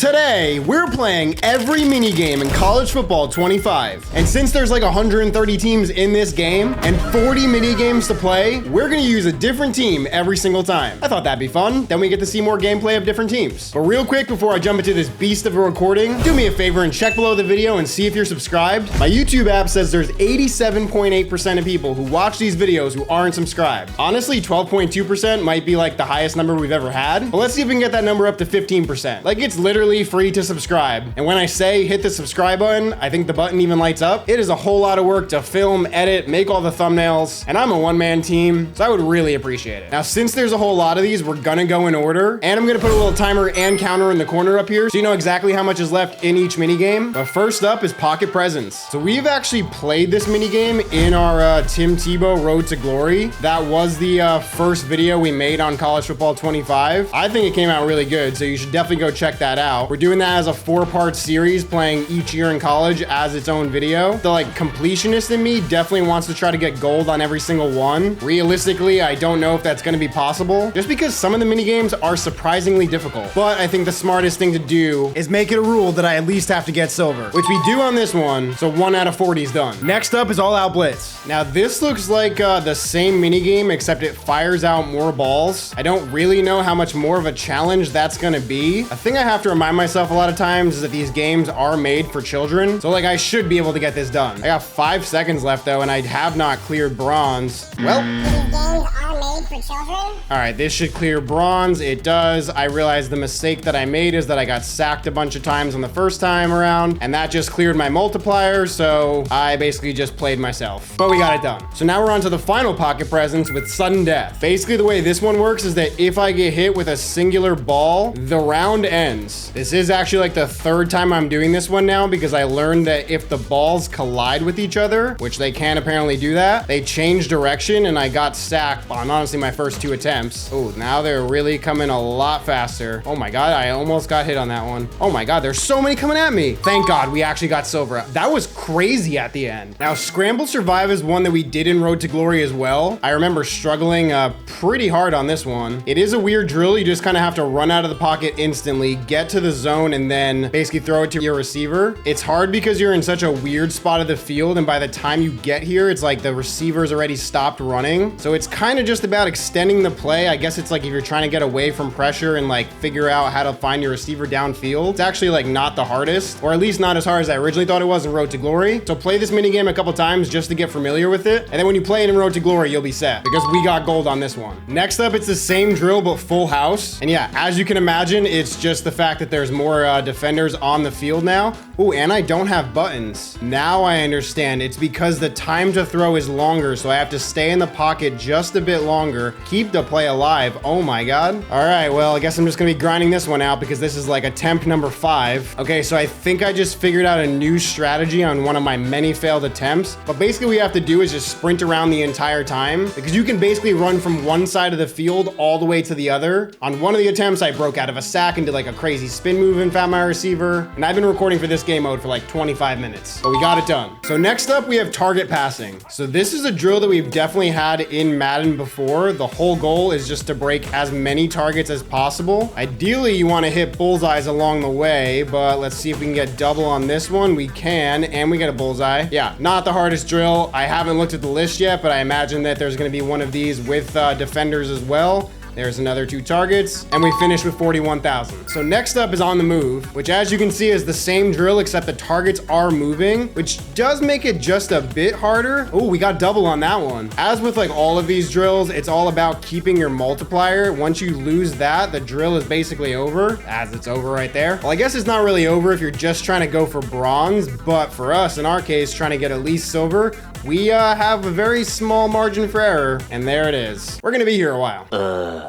Today, we're playing every minigame in College Football 25. And since there's like 130 teams in this game and 40 minigames to play, we're gonna use a different team every single time. I thought that'd be fun. Then we get to see more gameplay of different teams. But real quick, before I jump into this beast of a recording, do me a favor and check below the video and see if you're subscribed. My YouTube app says there's 87.8% of people who watch these videos who aren't subscribed. Honestly, 12.2% might be like the highest number we've ever had. But let's see if we can get that number up to 15%. Like, it's literally free to subscribe. And when I say hit the subscribe button, I think the button even lights up. It is a whole lot of work to film, edit, make all the thumbnails, and I'm a one-man team, so I would really appreciate it. Now, since there's a whole lot of these, we're gonna go in order, and I'm gonna put a little timer and counter in the corner up here so you know exactly how much is left in each minigame. But first up is Pocket Presents. So we've actually played this minigame in our Tim Tebow Road to Glory. That was the first video we made on College Football 25. I think it came out really good, so you should definitely go check that out. We're doing that as a 4-part series, playing each year in college as its own video. The like completionist in me definitely wants to try to get gold on every single one. Realistically, I don't know if that's going to be possible, just because some of the minigames are surprisingly difficult. But I think the smartest thing to do is make it a rule that I at least have to get silver, which we do on this one, so 1 out of 40 is done. Next up is All Out Blitz. Now this looks like the same minigame, except it fires out more balls. I don't really know how much more of a challenge that's going to be. A thing I have to remind myself a lot of times is that these games are made for children, so like I should be able to get this done. I got 5 seconds left though, and I have not cleared bronze. Well, these games are made for children. All right, this should clear bronze. It does. I realized the mistake that I made is that I got sacked a bunch of times on the first time around, and that just cleared my multiplier, so I basically just played myself. But we got it done. So now we're on to the final Pocket Presents with Sudden Death. Basically, the way this one works is that if I get hit with a singular ball, the round ends. This is actually like the 3rd time I'm doing this one now, because I learned that if the balls collide with each other, which they can apparently do that, they change direction, and I got sacked on honestly my first 2 attempts. Oh, now they're really coming a lot faster. Oh my God, I almost got hit on that one. Oh my God, there's so many coming at me. Thank God we actually got silver. That was crazy at the end. Now, Scramble Survive is one that we did in Road to Glory as well. I remember struggling pretty hard on this one. It is a weird drill. You just kind of have to run out of the pocket instantly, get to the zone, and then basically throw it to your receiver. It's hard because you're in such a weird spot of the field, and by the time you get here, it's like the receiver's already stopped running. So it's kind of just about extending the play. I guess it's like if you're trying to get away from pressure and like figure out how to find your receiver downfield, it's actually like not the hardest, or at least not as hard as I originally thought it was in Road to Glory. So play this minigame a couple times just to get familiar with it, and then when you play it in Road to Glory, you'll be set, because we got gold on this one. Next up, it's the same drill but full house, and yeah, as you can imagine, it's just the fact that there's more defenders on the field now. Oh, and I don't have buttons. Now I understand. It's because the time to throw is longer, so I have to stay in the pocket just a bit longer, keep the play alive. Oh my God. All right, well, I guess I'm just gonna be grinding this one out because this is like attempt number 5. Okay, so I think I just figured out a new strategy on one of my many failed attempts, but basically what we have to do is just sprint around the entire time, because you can basically run from one side of the field all the way to the other. On one of the attempts, I broke out of a sack and did like a crazy spin move and found my receiver, and I've been recording for this game mode for like 25 minutes, but we got it done. So next up, we have target passing. So this is a drill that we've definitely had in Madden before. The whole goal is just to break as many targets as possible. Ideally, you want to hit bullseyes along the way, but let's see if we can get double on this one. We can, and we get a bullseye. Yeah, not the hardest drill. I haven't looked at the list yet, but I imagine that there's going to be one of these with defenders as well. There's another 2 targets, and we finished with 41,000. So next up is On the Move, which as you can see is the same drill, except the targets are moving, which does make it just a bit harder. Oh, we got double on that one. As with like all of these drills, it's all about keeping your multiplier. Once you lose that, the drill is basically over, as it's over right there. Well, I guess it's not really over if you're just trying to go for bronze, but for us, in our case, trying to get at least silver, we have a very small margin for error, and there it is. We're gonna be here a while.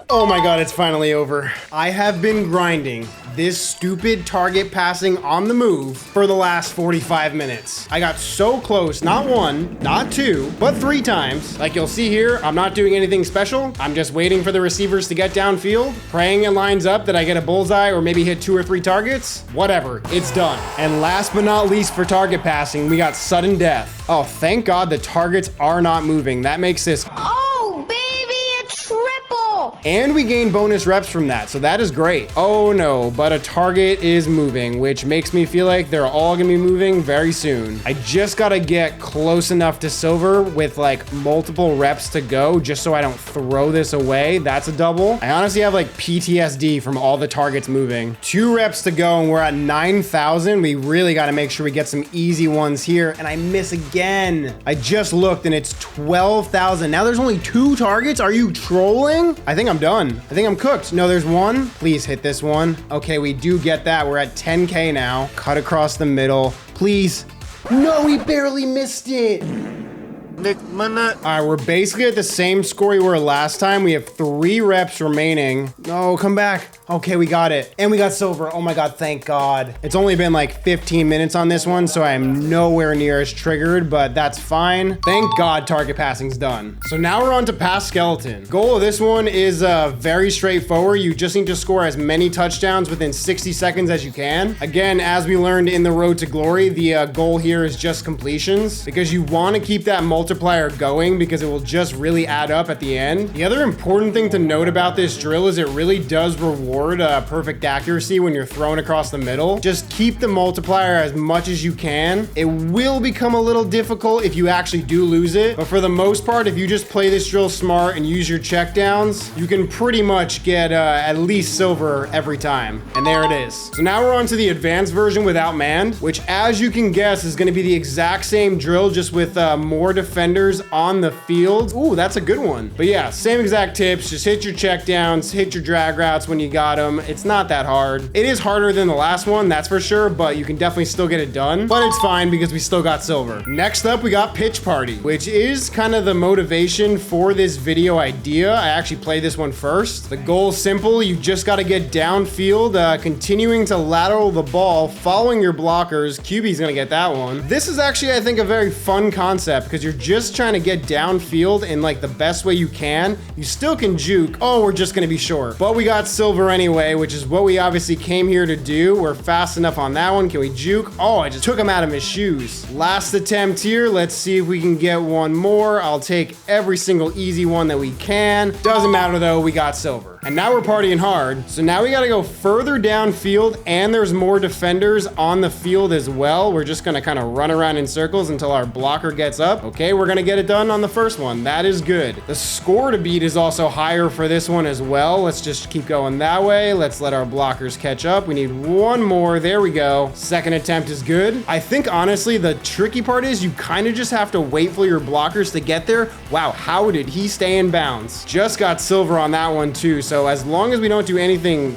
Oh my God, it's finally over. I have been grinding this stupid target passing on the move for the last 45 minutes. I got so close, not 1, not 2, but 3 times. Like you'll see here, I'm not doing anything special. I'm just waiting for the receivers to get downfield, praying it lines up that I get a bullseye or maybe hit 2 or 3 targets. Whatever, it's done. And last but not least for target passing, we got Sudden Death. Oh, thank God the targets are not moving. That makes this Oh, baby, a triple! and we gain bonus reps from that. So that is great. Oh no, but a target is moving, which makes me feel like they're all gonna be moving very soon. I just gotta get close enough to silver with like multiple reps to go just so I don't throw this away. That's a double. I honestly have like PTSD from all the targets moving. 2 reps to go and we're at 9,000. We really gotta make sure we get some easy ones here, and I miss again. I just looked and it's 12,000. Now there's only 2 targets. Are you trolling? I think I'm done. I think I'm cooked. No, there's one. Please hit this one. Okay, we do get that. We're at 10K now. Cut across the middle. Please. No, we barely missed it. All right, we're basically at the same score we were last time. We have 3 reps remaining. No, come back. Okay, we got it. And we got silver. Oh my God, thank God. It's only been like 15 minutes on this one, so I am nowhere near as triggered, but that's fine. Thank God target passing's done. So now we're on to pass skeleton. Goal of this one is very straightforward. You just need to score as many touchdowns within 60 seconds as you can. Again, as we learned in the Road to Glory, the goal here is just completions because you want to keep that multiplier going because it will just really add up at the end. The other important thing to note about this drill is it really does reward perfect accuracy when you're thrown across the middle. Just keep the multiplier as much as you can. It will become a little difficult if you actually do lose it, but for the most part, if you just play this drill smart and use your checkdowns, you can pretty much get at least silver every time. And there it is. So now we're on to the advanced version without manned, which as you can guess is going to be the exact same drill just with more defenders on the field. Ooh, that's a good one. But yeah, same exact tips. Just hit your checkdowns, hit your drag routes when you got them. It's not that hard. It is harder than the last one, that's for sure, but you can definitely still get it done. But it's fine because we still got silver. Next up, we got pitch party, which is kind of the motivation for this video idea. I actually played this one first. The goal is simple. You just got to get downfield, continuing to lateral the ball, following your blockers. QB's gonna get that one. This is actually, I think, a very fun concept because you're just trying to get downfield in like the best way you can. You still can juke. Oh, we're just gonna be short, but we got silver anyway, which is what we obviously came here to do. We're fast enough on that one. Can we juke? Oh, I just took him out of his shoes. Last attempt here. Let's see if we can get one more. I'll take every single easy one that we can. Doesn't matter though, we got silver. And now we're partying hard. So now we got to go further downfield and there's more defenders on the field as well. We're just going to kind of run around in circles until our blocker gets up. Okay, we're going to get it done on the first one. That is good. The score to beat is also higher for this one as well. Let's just keep going that way. Let's let our blockers catch up. We need one more. There we go. Second attempt is good. I think honestly, the tricky part is you kind of just have to wait for your blockers to get there. Wow, how did he stay in bounds? Just got silver on that one too. So as long as we don't do anything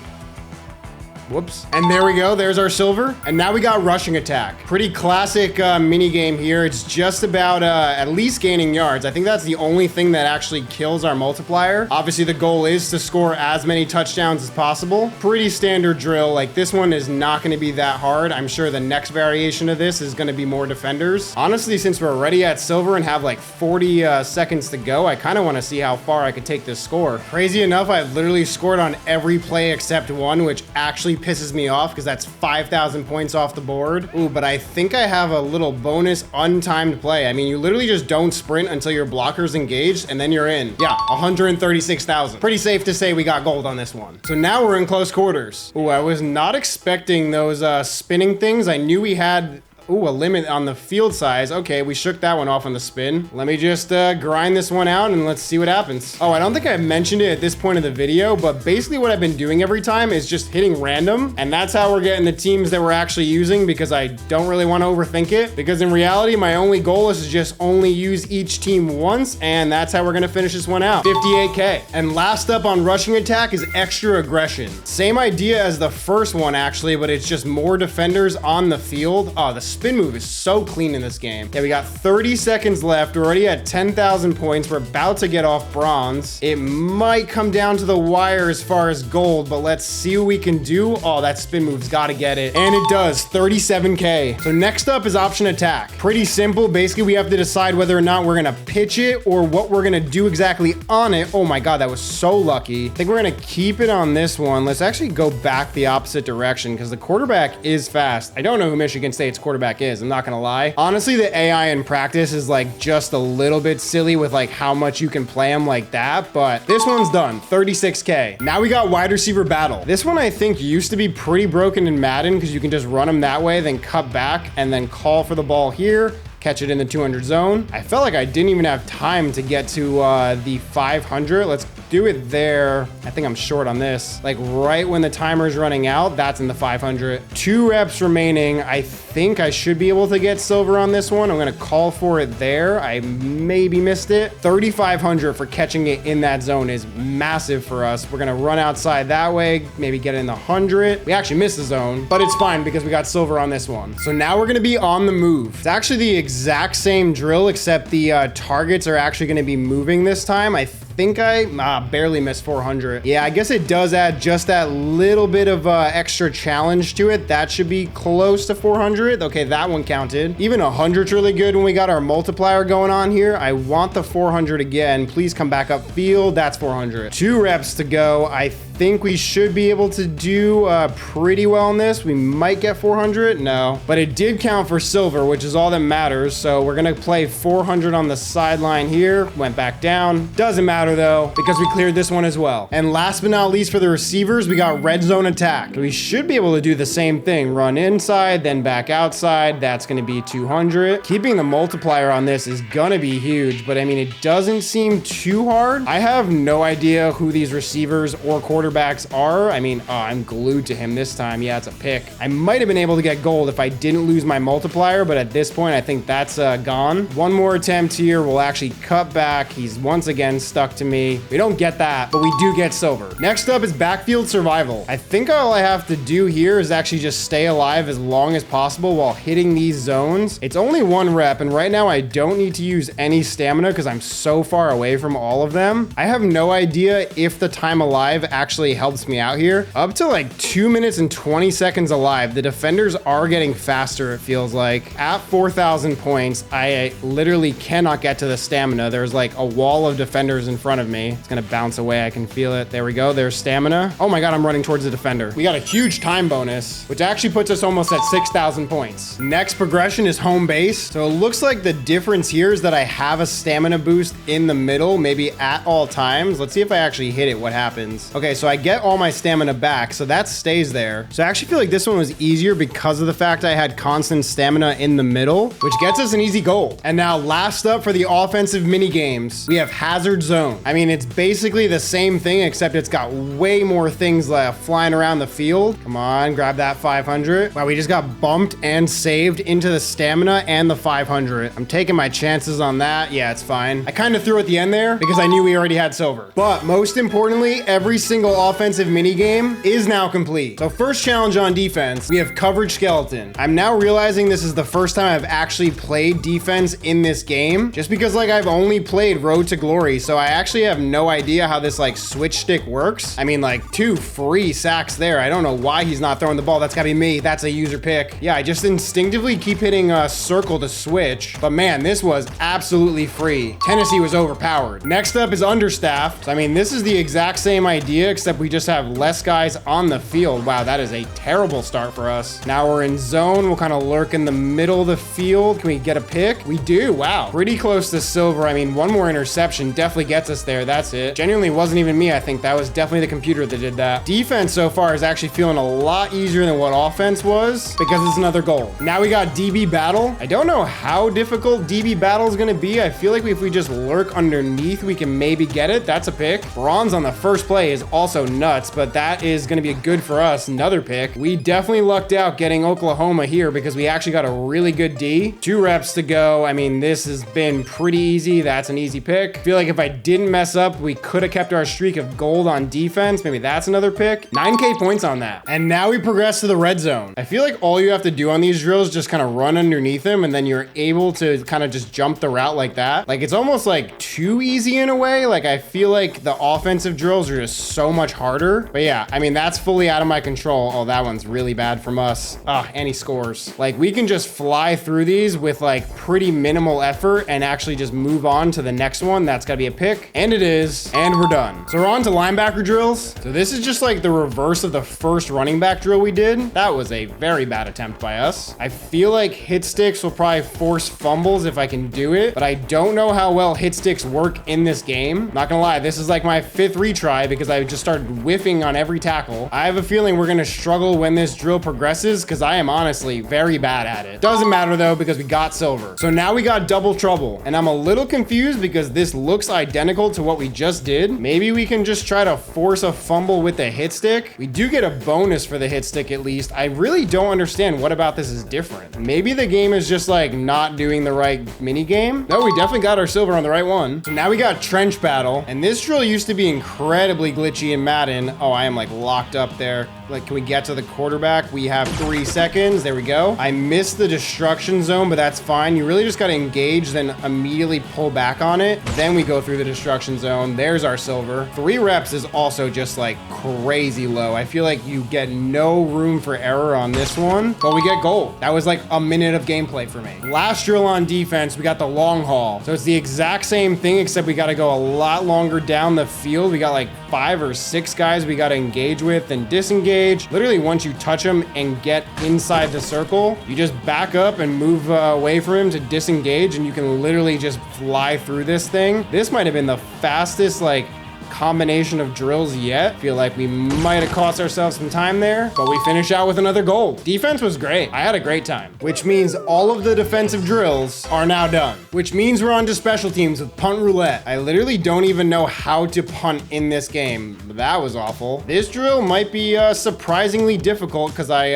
Whoops. And there we go. There's our silver. And now we got rushing attack. Pretty classic mini game here. It's just about at least gaining yards. I think that's the only thing that actually kills our multiplier. Obviously, the goal is to score as many touchdowns as possible. Pretty standard drill. Like, this one is not going to be that hard. I'm sure the next variation of this is going to be more defenders. Honestly, since we're already at silver and have like 40 seconds to go, I kind of want to see how far I could take this score. Crazy enough, I've literally scored on every play except one, which actually pisses me off because that's 5,000 points off the board. Ooh, but I think I have a little bonus untimed play. I mean, you literally just don't sprint until your blocker's engaged and then you're in. Yeah, 136,000. Pretty safe to say we got gold on this one. So now we're in close quarters. Ooh, I was not expecting those spinning things. I knew we had a limit on the field size. Okay, we shook that one off on the spin. Let me just grind this one out and let's see what happens. Oh, I don't think I mentioned it at this point of the video, but basically what I've been doing every time is just hitting random. And that's how we're getting the teams that we're actually using because I don't really want to overthink it. Because in reality, my only goal is to just only use each team once. And that's how we're going to finish this one out. 58K. And last up on rushing attack is extra aggression. Same idea as the first one actually, but it's just more defenders on the field. Oh, the spin move is so clean in this game. Yeah, we got 30 seconds left. We're already at 10,000 points. We're about to get off bronze. It might come down to the wire as far as gold, but let's see what we can do. Oh, that spin move's got to get it. And it does. 37K. So next up is option attack. Pretty simple. Basically, we have to decide whether or not we're going to pitch it or what we're going to do exactly on it. Oh my God, that was so lucky. I think we're going to keep it on this one. Let's actually go back the opposite direction because the quarterback is fast. I don't know who Michigan State's quarterback quarterback is. I'm not gonna lie. Honestly, the AI in practice is like just a little bit silly with like how much you can play him like that, but this one's done. 36K. Now we got wide receiver battle. This one I think used to be pretty broken in Madden because you can just run him that way, then cut back and then call for the ball here, catch it in the 200 zone. I felt like I didn't even have time to get to the 500. Let's do it there. I think I'm short on this. Like right when the timer's running out, that's in the 500. 2 reps remaining. I think I should be able to get silver on this one. I'm gonna call for it there. I maybe missed it. 3,500 for catching it in that zone is massive for us. We're gonna run outside that way, maybe get it in the 100. We actually missed the zone, but it's fine because we got silver on this one. So now we're gonna be on the move. It's actually the exact same drill, except the targets are actually gonna be moving this time. I think I barely missed 400. Yeah, I guess it does add just that little bit of extra challenge to it. That should be close to 400. Okay, that one counted. Even 100's really good when we got our multiplier going on here. I want the 400 again. Please come back up field. That's 400. 2 reps to go. I think we should be able to do pretty well in this. We might get 400. No, but it did count for silver, which is all that matters. So we're gonna play 400 on the sideline here. Went back down. Doesn't matter though, because we cleared this one as well. And last but not least for the receivers, we got red zone attack. We should be able to do the same thing. Run inside, then back outside. That's gonna be 200. Keeping the multiplier on this is gonna be huge, but I mean, it doesn't seem too hard. I have no idea who these receivers or quarterbacks are. I mean, I'm glued to him this time. Yeah, it's a pick. I might have been able to get gold if I didn't lose my multiplier, but at this point, I think that's gone. One more attempt here. We'll actually cut back. He's once again stuck to me. We don't get that, but we do get silver. Next up is backfield survival. I think all I have to do here is actually just stay alive as long as possible while hitting these zones. It's only 1 rep, and right now I don't need to use any stamina because I'm so far away from all of them. I have no idea if the time alive actually helps me out here. Up to like 2 minutes and 20 seconds alive, the defenders are getting faster, it feels like. At 4,000 points, I literally cannot get to the stamina. There's like a wall of defenders in front of me. It's gonna bounce away. I can feel it. There we go. There's stamina. Oh my God, I'm running towards the defender. We got a huge time bonus, which actually puts us almost at 6,000 points. Next progression is home base. So it looks like the difference here is that I have a stamina boost in the middle, maybe at all times. Let's see if I actually hit it, what happens. Okay, so I get all my stamina back, so that stays there. So I actually feel like this one was easier because of the fact I had constant stamina in the middle, which gets us an easy goal. And now last up for the offensive mini games, we have hazard zone. I mean, it's basically the same thing, except it's got way more things flying around the field. Come on, grab that 500. Wow, we just got bumped and saved into the stamina and the 500. I'm taking my chances on that. Yeah, it's fine. I kind of threw at the end there because I knew we already had silver. But most importantly, every single offensive mini game is now complete. So first challenge on defense, we have coverage skeleton. I'm now realizing this is the first time I've actually played defense in this game, just because like I've only played Road to Glory, so I actually have no idea how this like switch stick works. I mean, like 2 free sacks there. I don't know why he's not throwing the ball. That's gotta be me. That's a user pick. Yeah, I just instinctively keep hitting circle to switch, but man, this was absolutely free. Tennessee was overpowered. Next up is understaffed. So, I mean, this is the exact same idea, except we just have less guys on the field. Wow, that is a terrible start for us. Now we're in zone. We'll kind of lurk in the middle of the field. Can we get a pick? We do. Wow, pretty close to silver. I mean, one more interception definitely gets us there. That's it. Genuinely wasn't even me. I think that was definitely the computer that did that. Defense so far is actually feeling a lot easier than what offense was because it's another goal. Now we got DB battle. I don't know how difficult DB battle is going to be. I feel like if we just lurk underneath, we can maybe get it. That's a pick. Bronze on the first play is also nuts, but that is going to be good for us. Another pick. We definitely lucked out getting Oklahoma here because we actually got a really good D. 2 reps to go. I mean, this has been pretty easy. That's an easy pick. I feel like if I didn't mess up, we could have kept our streak of gold on defense. Maybe that's another pick. 9K points on that. And now we progress to the red zone. I feel like all you have to do on these drills is just kind of run underneath them, and then you're able to kind of just jump the route like that. Like, it's almost like too easy in a way. Like, I feel like the offensive drills are just so much harder. But yeah, I mean, that's fully out of my control. Oh, that one's really bad from us. And he scores. Like, we can just fly through these with like pretty minimal effort and actually just move on to the next one. That's gotta be a pick. And it is. And we're done. So we're on to linebacker drills. So this is just like the reverse of the first running back drill we did. That was a very bad attempt by us. I feel like hit sticks will probably force fumbles if I can do it, but I don't know how well hit sticks work in this game. Not gonna lie, this is like my 5th retry because I just started whiffing on every tackle. I have a feeling we're gonna struggle when this drill progresses because I am honestly very bad at it. Doesn't matter though because we got silver. So now we got double trouble and I'm a little confused because this looks identical to what we just did. Maybe we can just try to force a fumble with the hit stick. We do get a bonus for the hit stick at least. I really don't understand what about this is different. Maybe the game is just like not doing the right mini game. No, we definitely got our silver on the right one. So now we got trench battle and this drill used to be incredibly glitchy in Madden. Oh, I am like locked up there. Like, can we get to the quarterback? We have 3 seconds. There we go. I missed the destruction zone, but that's fine. You really just got to engage, then immediately pull back on it. Then we go through the destruction zone. There's our silver. 3 reps is also just like crazy low. I feel like you get no room for error on this one, but we get gold. That was like a minute of gameplay for me. Last drill on defense, we got the long haul. So it's the exact same thing, except we got to go a lot longer down the field. We got like 5 or 6 guys we got to engage with and disengage. Literally, once you touch him and get inside the circle, you just back up and move away from him to disengage, and you can literally just fly through this thing. This might have been the fastest, like, combination of drills yet. Feel like we might have cost ourselves some time there, but we finish out with another gold. Defense was great. I had a great time, which means all of the defensive drills are now done, which means we're on to special teams with punt roulette. I literally don't even know how to punt in this game. That was awful. This drill might be surprisingly difficult because I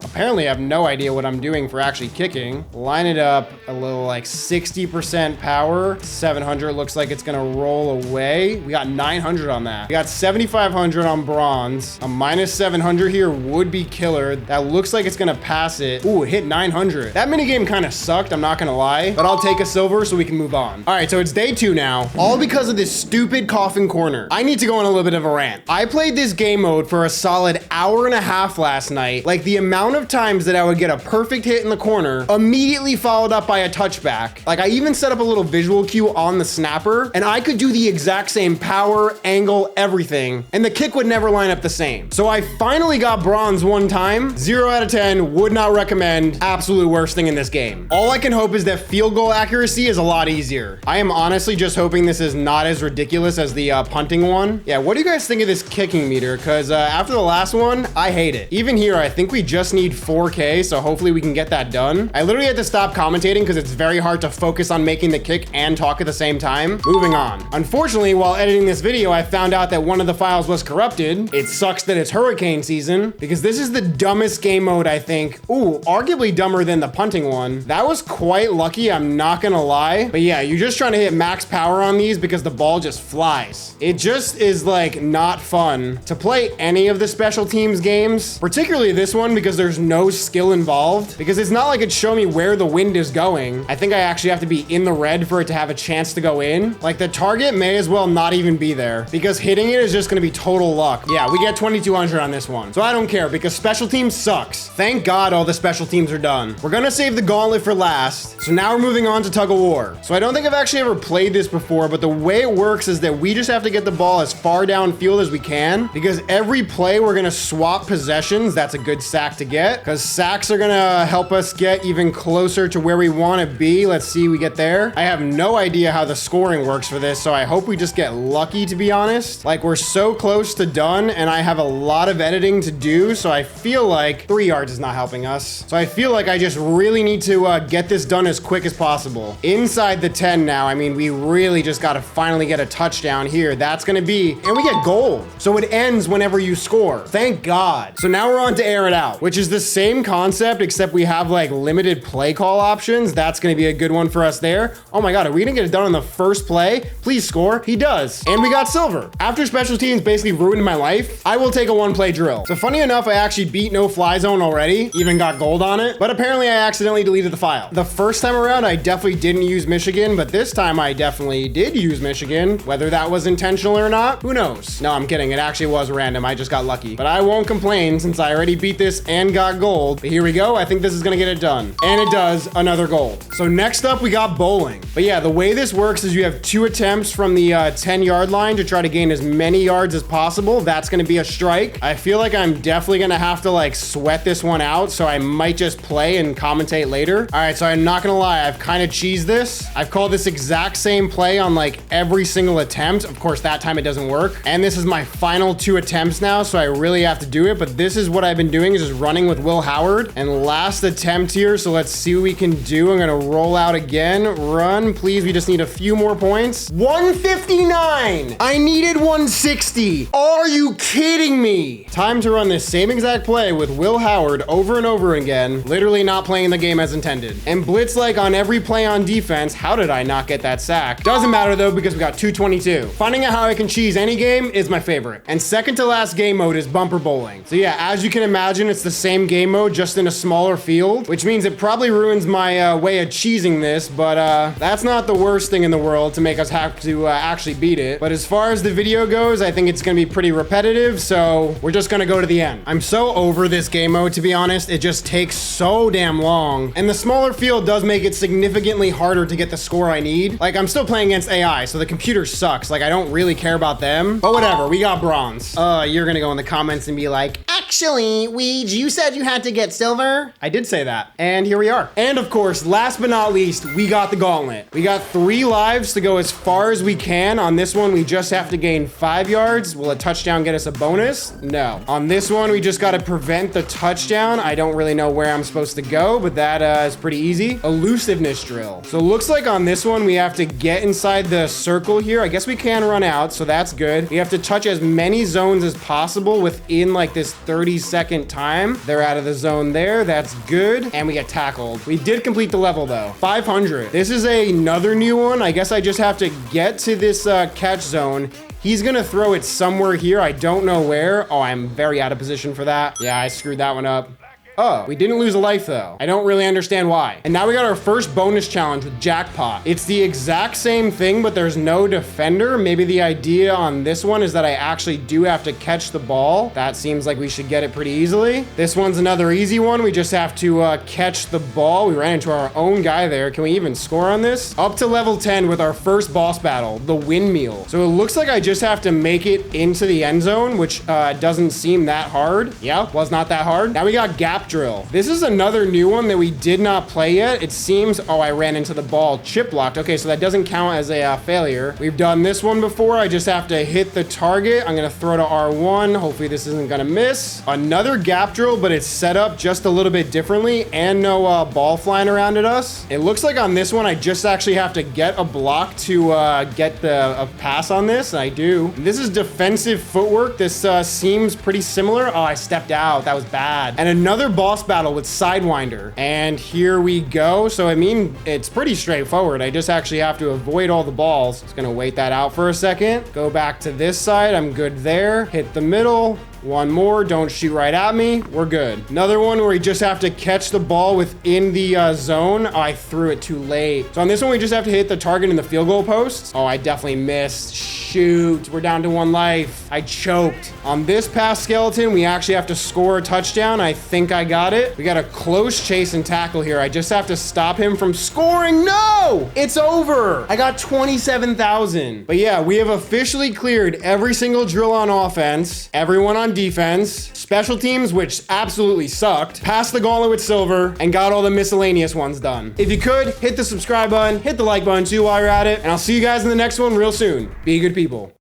apparently have no idea what I'm doing for actually kicking. Line it up a little like 60% power. 700 looks like it's gonna roll away. We got 900 on that. We got 7,500 on bronze. A minus 700 here would be killer. That looks like it's gonna pass it. Ooh, it hit 900. That minigame kind of sucked, I'm not gonna lie, but I'll take a silver so we can move on. All right, so it's day 2 now, all because of this stupid coffin corner. I need to go on a little bit of a rant. I played this game mode for a solid hour and a half last night. Like, the amount of times that I would get a perfect hit in the corner, immediately followed up by a touchback. Like, I even set up a little visual cue on the snapper, and I could do the exact same power, angle, everything, and the kick would never line up the same. So I finally got bronze one time. 0 out of 10, would not recommend. Absolute worst thing in this game. All I can hope is that field goal accuracy is a lot easier. I am honestly just hoping this is not as ridiculous as the punting one. Yeah, what do you guys think of this kicking meter? Because after the last one, I hate it. Even here, I think we just need 4K, so hopefully we can get that done. I literally had to stop commentating because it's very hard to focus on making the kick and talk at the same time. Moving on. Unfortunately, while editing this video, I found out that one of the files was corrupted. It sucks that it's hurricane season because this is the dumbest game mode, I think. Ooh, arguably dumber than the punting one. That was quite lucky, I'm not gonna lie. But yeah, you're just trying to hit max power on these because the ball just flies. It just is like not fun to play any of the special teams games, particularly this one because there's no skill involved, because it's not like it's showing me where the wind is going. I think I actually have to be in the red for it to have a chance to go in. Like, the target may as well not even be there because hitting it is just gonna be total luck. Yeah, we get 2,200 on this one. So I don't care because special teams sucks. Thank God all the special teams are done. We're gonna save the gauntlet for last. So now we're moving on to tug of war. So I don't think I've actually ever played this before, but the way it works is that we just have to get the ball as far downfield as we can, because every play we're gonna swap possessions. That's a good sack to get because sacks are gonna help us get even closer to where we wanna be. Let's see, we get there. I have no idea how the scoring works for this, so I hope we just get lucky, to be honest. Like, we're so close to done and I have a lot of editing to do, so I feel like 3 yards is not helping us. So I feel like I just really need to get this done as quick as possible. Inside the 10 now. I mean, we really just gotta finally get a touchdown here. That's gonna be, and we get gold. So it ends whenever you score. Thank God. So now we're on to air it out, which is the same concept, except we have like limited play call options. That's gonna be a good one for us there. Oh my God, are we gonna get it done on the first play? Please score. He does. And we got silver. After special teams basically ruined my life, I will take a 1-play drill. So funny enough, I actually beat no fly zone already, even got gold on it, but apparently I accidentally deleted the file. The first time around, I definitely didn't use Michigan, but this time I definitely did use Michigan. Whether that was intentional or not, who knows? No, I'm kidding. It actually was random. I just got lucky. But I won't complain since I already beat this and got gold. But here we go. I think this is gonna get it done. And it does, another gold. So next up, we got bowling. But yeah, the way this works is you have 2 attempts from the 10-yard line to try to gain as many yards as possible. That's gonna be a strike. I feel like I'm definitely gonna have to like sweat this one out, so I might just play and commentate later. All right, so I'm not gonna lie, I've kind of cheesed this. I've called this exact same play on like every single attempt. Of course, that time it doesn't work. And this is my final 2 attempts now, so I really have to do it. But this is what I've been doing, is just running with Will Howard. And last attempt here, so let's see what we can do. I'm gonna roll out again. Run, please. We just need a few more points. 159. I needed 160. Are you kidding me? Time to run this same exact play with Will Howard over and over again, literally not playing the game as intended. And blitz like on every play on defense. How did I not get that sack? Doesn't matter though, because we got 222. Finding out how I can cheese any game is my favorite. And second to last game mode is bumper bowling. So yeah, as you can imagine, it's the same game mode, just in a smaller field, which means it probably ruins my way of cheesing this, but that's not the worst thing in the world to make us have to actually beat it. But as far as the video goes, I think it's gonna be pretty repetitive, so we're just gonna go to the end. I'm so over this game mode, to be honest. It just takes so damn long. And the smaller field does make it significantly harder to get the score I need. Like, I'm still playing against AI, so the computer sucks. Like, I don't really care about them. But whatever, we got bronze. You're gonna go in the comments and be like, actually, Weej, you said you had to get silver? I did say that. And here we are. And of course, last but not least, we got the Gauntlet. We got 3 lives to go as far as we can. On this one, we just have to gain 5 yards. Will a touchdown get us a bonus? No. On this one, we just gotta prevent the touchdown. I don't really know where I'm supposed to go, but that is pretty easy. Elusiveness drill. So it looks like on this one, we have to get inside the circle here. I guess we can run out, so that's good. We have to touch as many zones as possible within like this 30-second time. They're out of the zone there. That's good. And we get tackled. We did complete the level though. 500. This is another new one. I guess I just have to get to this catch zone. He's gonna throw it somewhere here. I don't know where. Oh, I'm very out of position for that. Yeah, I screwed that one up. Oh, we didn't lose a life though. I don't really understand why. And now we got our first bonus challenge with Jackpot. It's the exact same thing, but there's no defender. Maybe the idea on this one is that I actually do have to catch the ball. That seems like we should get it pretty easily. This one's another easy one. We just have to catch the ball. We ran into our own guy there. Can we even score on this? Up to level 10 with our first boss battle, the windmill. So it looks like I just have to make it into the end zone, which doesn't seem that hard. Yeah, was not that hard. Now we got gap drill. This is another new one that we did not play yet. It seems, oh, I ran into the ball chip blocked. Okay, so that doesn't count as a failure. We've done this one before. I just have to hit the target. I'm gonna throw to R1. Hopefully this isn't gonna miss. Another gap drill, but it's set up just a little bit differently and no ball flying around at us. It looks like on this one, I just actually have to get a block to get a pass on this. I do. This is defensive footwork. This seems pretty similar. Oh, I stepped out. That was bad. And another boss battle with Sidewinder. And here we go. So, I mean, it's pretty straightforward. I just actually have to avoid all the balls. Just gonna wait that out for a second. Go back to this side. I'm good there. Hit the middle. One more, don't shoot right at me. We're good. Another one where we just have to catch the ball within the zone. Oh, I threw it too late. So on this one, we just have to hit the target in the field goal post. Oh, I definitely missed. Shoot, we're down to 1 life. I choked. On this pass skeleton, we actually have to score a touchdown. I think I got it. We got a close chase and tackle here. I just have to stop him from scoring. No, it's over. I got 27,000. But yeah, we have officially cleared every single drill on offense, everyone on defense, special teams, which absolutely sucked, passed the gauntlet with silver, and got all the miscellaneous ones done. If you could, hit the subscribe button, hit the like button too while you're at it, and I'll see you guys in the next one real soon. Be good people.